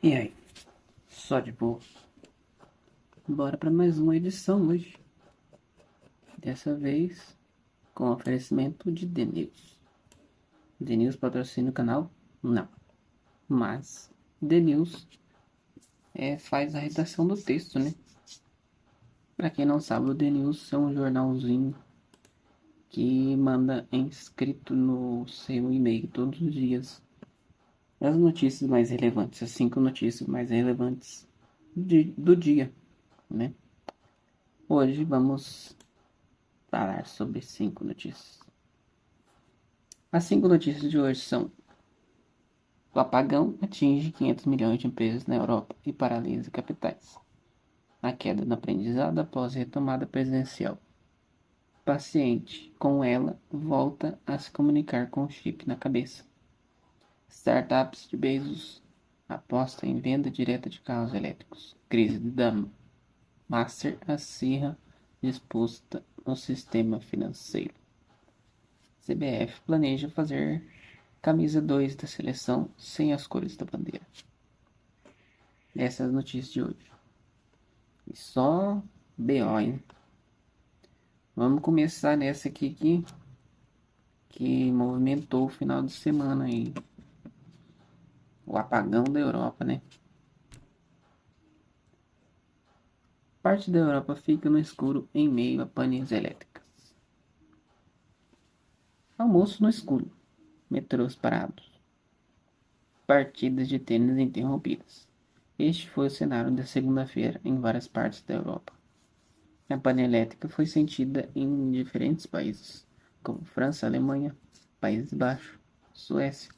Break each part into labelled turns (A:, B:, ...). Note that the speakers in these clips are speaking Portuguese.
A: E aí, só de boa. Bora para mais uma edição hoje. Dessa vez com oferecimento de The News. The News patrocina o canal? Não. Mas The News faz a redação do texto, né? Para quem não sabe, o The News é um jornalzinho que manda inscrito no seu e-mail todos os dias as notícias mais relevantes, as 5 notícias mais relevantes do dia, né? Hoje vamos falar sobre 5 notícias. As 5 notícias de hoje são: o apagão atinge 500 milhões de empresas na Europa e paralisa capitais. A queda no aprendizado após retomada presidencial. Paciente com ela volta a se comunicar com chip na cabeça. Startups de Bezos aposta em venda direta de carros elétricos. Crise da Master acirra disputa no sistema financeiro. CBF planeja fazer camisa 2 da seleção sem as cores da bandeira. Essas são as notícias de hoje. E só BO, hein? Vamos começar nessa aqui que movimentou o final de semana aí. O apagão da Europa, né? Parte da Europa fica no escuro em meio a panes elétricas. Almoço no escuro. Metrôs parados. Partidas de tênis interrompidas. Este foi o cenário da segunda-feira em várias partes da Europa. A pane elétrica foi sentida em diferentes países, como França, Alemanha, Países Baixos, Suécia,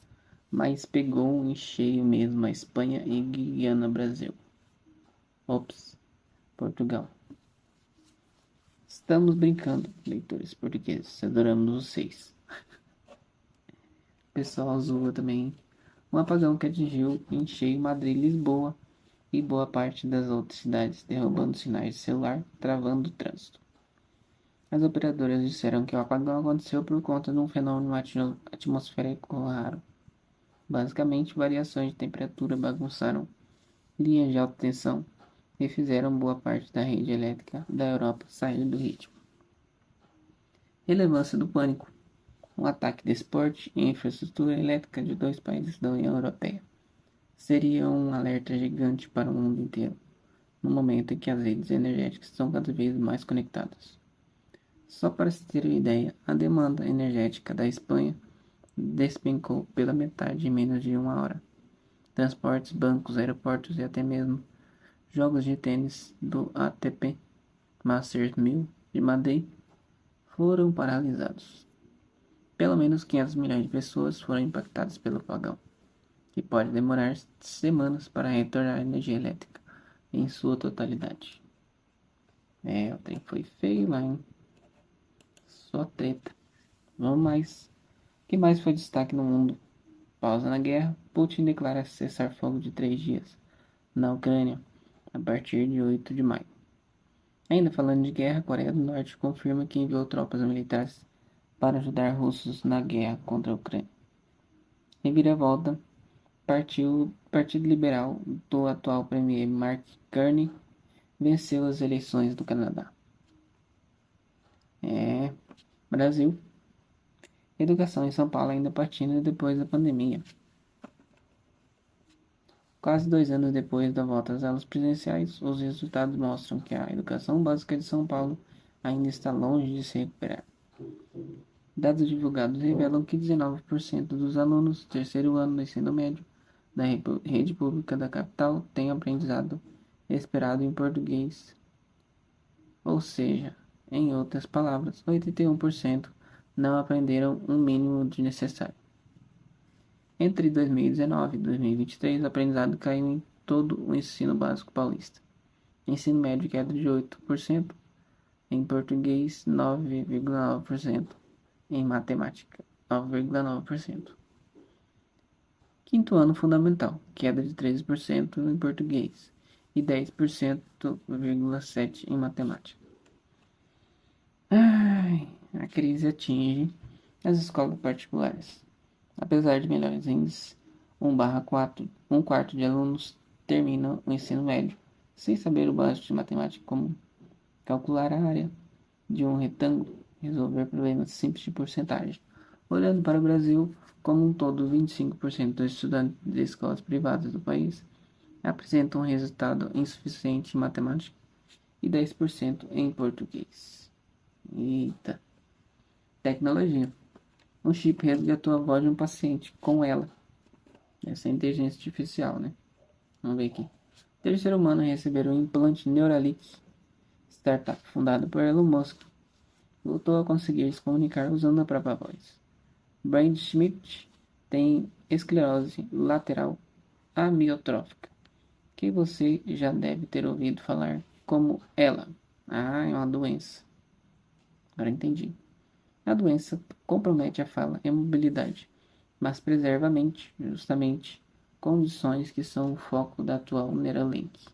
A: mas pegou em cheio mesmo a Espanha e Guiana, Brasil. Ops, Portugal. Estamos brincando, leitores portugueses, adoramos vocês. O pessoal zoa também. Um apagão que atingiu em cheio Madrid e Lisboa e boa parte das outras cidades, derrubando sinais de celular, travando o trânsito. As operadoras disseram que o apagão aconteceu por conta de um fenômeno atmosférico raro. Basicamente, variações de temperatura bagunçaram linhas de alta tensão e fizeram boa parte da rede elétrica da Europa sair do ritmo. Relevância do pânico. Um ataque desse porte em infraestrutura elétrica de 2 países da União Europeia seria um alerta gigante para o mundo inteiro, no momento em que as redes energéticas estão cada vez mais conectadas. Só para se ter uma ideia, a demanda energética da Espanha despencou pela metade em menos de uma hora. Transportes, bancos, aeroportos e até mesmo jogos de tênis do ATP Masters 1000 de Madrid foram paralisados. Pelo menos 500 milhões de pessoas foram impactadas pelo apagão, que pode demorar semanas para retornar a energia elétrica em sua totalidade. O trem foi feio lá, hein? Só treta. Vamos mais. O que mais foi destaque no mundo? Pausa na guerra. Putin declara cessar-fogo de 3 dias na Ucrânia a partir de 8 de maio. Ainda falando de guerra, a Coreia do Norte confirma que enviou tropas militares para ajudar russos na guerra contra a Ucrânia. Reviravolta. Partido Liberal do atual premier Mark Carney venceu as eleições do Canadá. Brasil. Educação em São Paulo ainda patina depois da pandemia. Quase 2 anos depois da volta às aulas presenciais, os resultados mostram que a educação básica de São Paulo ainda está longe de se recuperar. Dados divulgados revelam que 19% dos alunos do terceiro ano do ensino médio da rede pública da capital têm aprendizado esperado em português. Ou seja, em outras palavras, 81% não aprenderam o mínimo de necessário. Entre 2019 e 2023, o aprendizado caiu em todo o ensino básico paulista. Ensino médio queda de 8%, em português 9,9%, em matemática 9,9%. Quinto ano fundamental, queda de 13% em português e 10,7% em matemática. A crise atinge as escolas particulares. Apesar de melhores índices, um quarto de alunos termina o ensino médio sem saber o básico de matemática comum, calcular a área de um retângulo, resolver problemas simples de porcentagem. Olhando para o Brasil como um todo, 25% dos estudantes de escolas privadas do país apresentam um resultado insuficiente em matemática e 10% em português. Eita. Tecnologia. Um chip resgatou a voz de um paciente com ela. Essa é a inteligência artificial, né? Vamos ver aqui. Terceiro humano a receber o implante Neuralink, startup fundada por Elon Musk, voltou a conseguir se comunicar usando a própria voz. Brad Schmidt tem esclerose lateral amiotrófica, que você já deve ter ouvido falar como ela. Ah, é uma doença. Agora entendi. A doença compromete a fala e a mobilidade, mas preserva a mente, justamente condições que são o foco da atual Neuralink.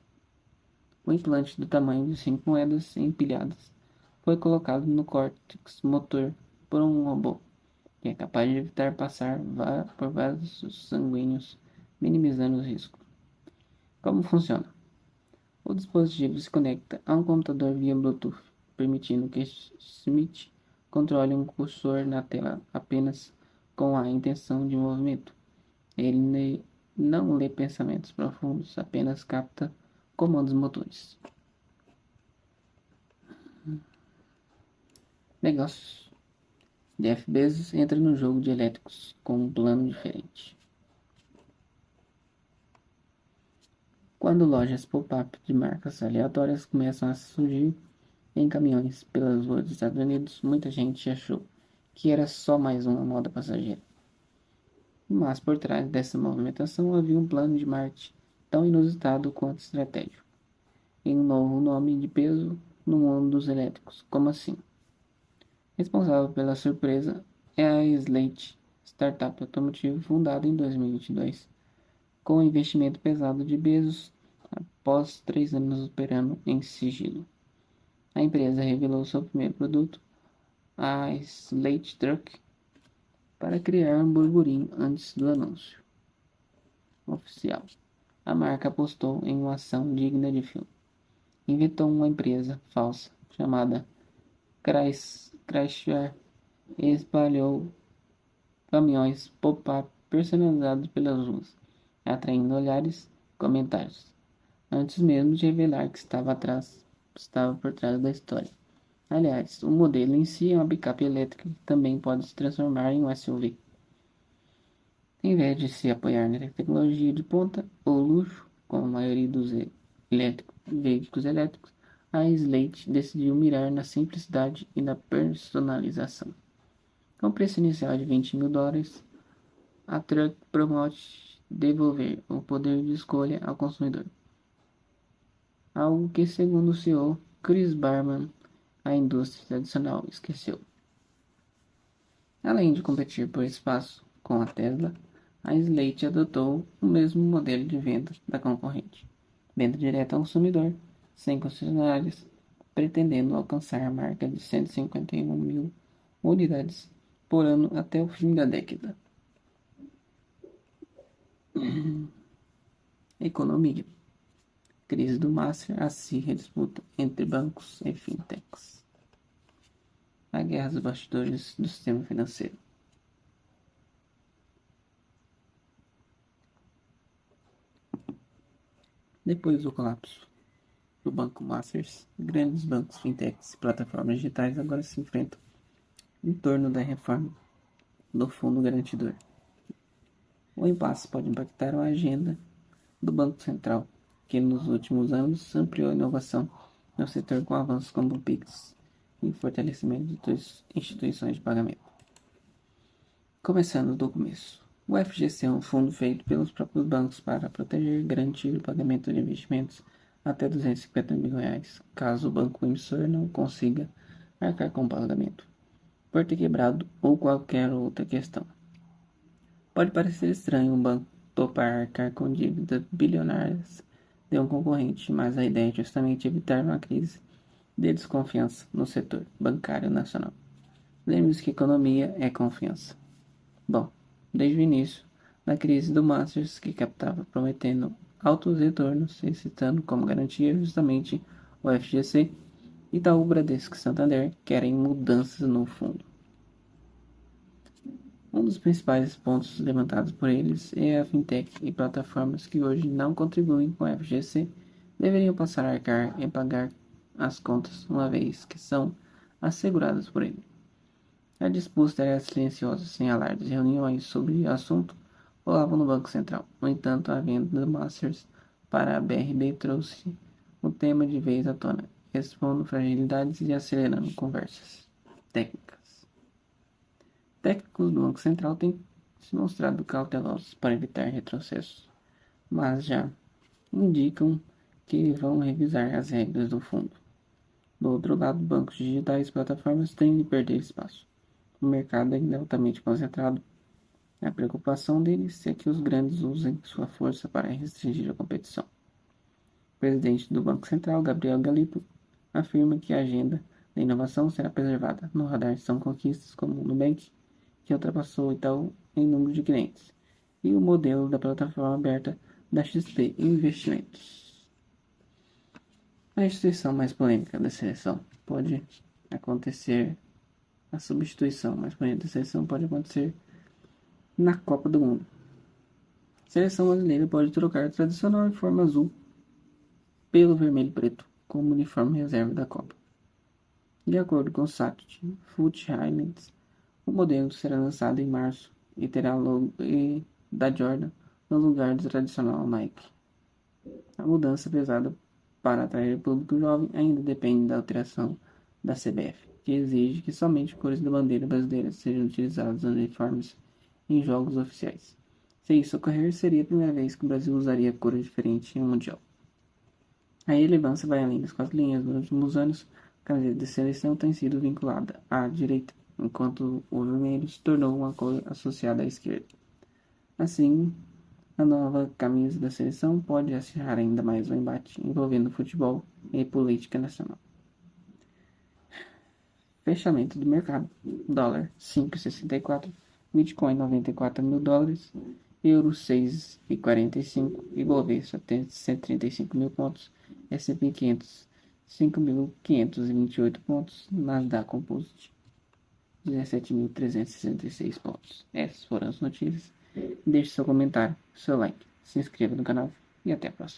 A: O implante do tamanho de 5 moedas empilhadas foi colocado no córtex motor por um robô, que é capaz de evitar passar por vasos sanguíneos, minimizando os riscos. Como funciona? O dispositivo se conecta a um computador via Bluetooth, permitindo que Smith controle um cursor na tela apenas com a intenção de movimento. Ele não lê pensamentos profundos, apenas capta comandos motores. Negócios. Jeff Bezos entra no jogo de elétricos com um plano diferente. Quando lojas pop-up de marcas aleatórias começam a surgir em caminhões pelas ruas dos Estados Unidos, muita gente achou que era só mais uma moda passageira. Mas por trás dessa movimentação havia um plano de marketing tão inusitado quanto estratégico. Em um novo nome de peso no mundo dos elétricos. Como assim? Responsável pela surpresa é a Slate, startup automotiva fundada em 2022, com o investimento pesado de Bezos após 3 anos operando em sigilo. A empresa revelou seu primeiro produto, a Slate Truck, para criar um burburinho antes do anúncio oficial. A marca apostou em uma ação digna de filme. Inventou uma empresa falsa chamada Chrysler e espalhou caminhões pop-up personalizados pelas ruas, atraindo olhares e comentários, antes mesmo de revelar que estava por trás da história. Aliás, o modelo em si é uma picape elétrica que também pode se transformar em um SUV. Em vez de se apoiar na tecnologia de ponta ou luxo, como a maioria dos veículos elétricos, a Slate decidiu mirar na simplicidade e na personalização. Com preço inicial de $20.000, a Truck promete devolver o poder de escolha ao consumidor. Algo que, segundo o CEO Chris Barman, a indústria tradicional esqueceu. Além de competir por espaço com a Tesla, a Slate adotou o mesmo modelo de venda da concorrente, venda direta ao consumidor, sem concessionárias, pretendendo alcançar a marca de 151 mil unidades por ano até o fim da década. Economia. Crise do Master acirra a disputa entre bancos e fintechs. A guerra dos bastidores do sistema financeiro. Depois do colapso do Banco Masters, grandes bancos, fintechs e plataformas digitais agora se enfrentam em torno da reforma do Fundo Garantidor. O impasse pode impactar a agenda do Banco Central, que nos últimos anos ampliou a inovação no setor com avanços como o Pix e fortalecimento de instituições de pagamento. Começando do começo. O FGC é um fundo feito pelos próprios bancos para proteger e garantir o pagamento de investimentos até R$250 mil, caso o banco emissor não consiga arcar com o pagamento, por ter quebrado ou qualquer outra questão. Pode parecer estranho um banco topar arcar com dívidas bilionárias de um concorrente, mas a ideia é justamente evitar uma crise de desconfiança no setor bancário nacional. Lembre-se que economia é confiança. Bom, desde o início da crise do Masters, que captava prometendo altos retornos, citando como garantia justamente o FGC. Itaú, Bradesco e Santander querem mudanças no fundo. Um dos principais pontos levantados por eles é a fintech e plataformas que hoje não contribuem com o FGC deveriam passar a arcar e pagar as contas uma vez que são asseguradas por ele. A disputa era silenciosa, sem alardes. Reuniões sobre o assunto rolavam no Banco Central. No entanto, a venda do Masters para a BRB trouxe o tema de vez à tona, expondo fragilidades e acelerando conversas técnicas. Técnicos do Banco Central têm se mostrado cautelosos para evitar retrocessos, mas já indicam que vão revisar as regras do fundo. Do outro lado, bancos digitais e plataformas têm de perder espaço. O mercado ainda é altamente concentrado. A preocupação deles é que os grandes usem sua força para restringir a competição. O presidente do Banco Central, Gabriel Gallipo, afirma que a agenda da inovação será preservada. No radar estão conquistas como o Nubank, que ultrapassou o Itaú em número de clientes, e o modelo da plataforma aberta da XP Investimentos. A instituição mais polêmica da seleção pode acontecer. A substituição mais polêmica da seleção pode acontecer na Copa do Mundo. A seleção brasileira pode trocar a tradicional uniforme azul pelo vermelho e preto como uniforme reserva da Copa. De acordo com o site Foot Highlights, o modelo será lançado em março e terá logo da Jordan no lugar do tradicional Nike. A mudança pesada para atrair o público jovem ainda depende da alteração da CBF, que exige que somente cores da bandeira brasileira sejam utilizadas nos uniformes em jogos oficiais. Se isso ocorrer, seria a primeira vez que o Brasil usaria cores diferentes em um mundial. A relevância vai além das 4 linhas. Nos últimos anos, a camiseta de seleção tem sido vinculada à direita, enquanto o vermelho se tornou uma cor associada à esquerda. Assim, a nova camisa da seleção pode acirrar ainda mais o embate envolvendo futebol e política nacional. Fechamento do mercado. Dólar 5,64, Bitcoin 94 mil dólares, Euro 6,45, Ibovespa 135 mil pontos, S&P 500 5.528 pontos, Nasdaq Composite 17.366 pontos. Essas foram as notícias. Deixe seu comentário, seu like, se inscreva no canal e até a próxima.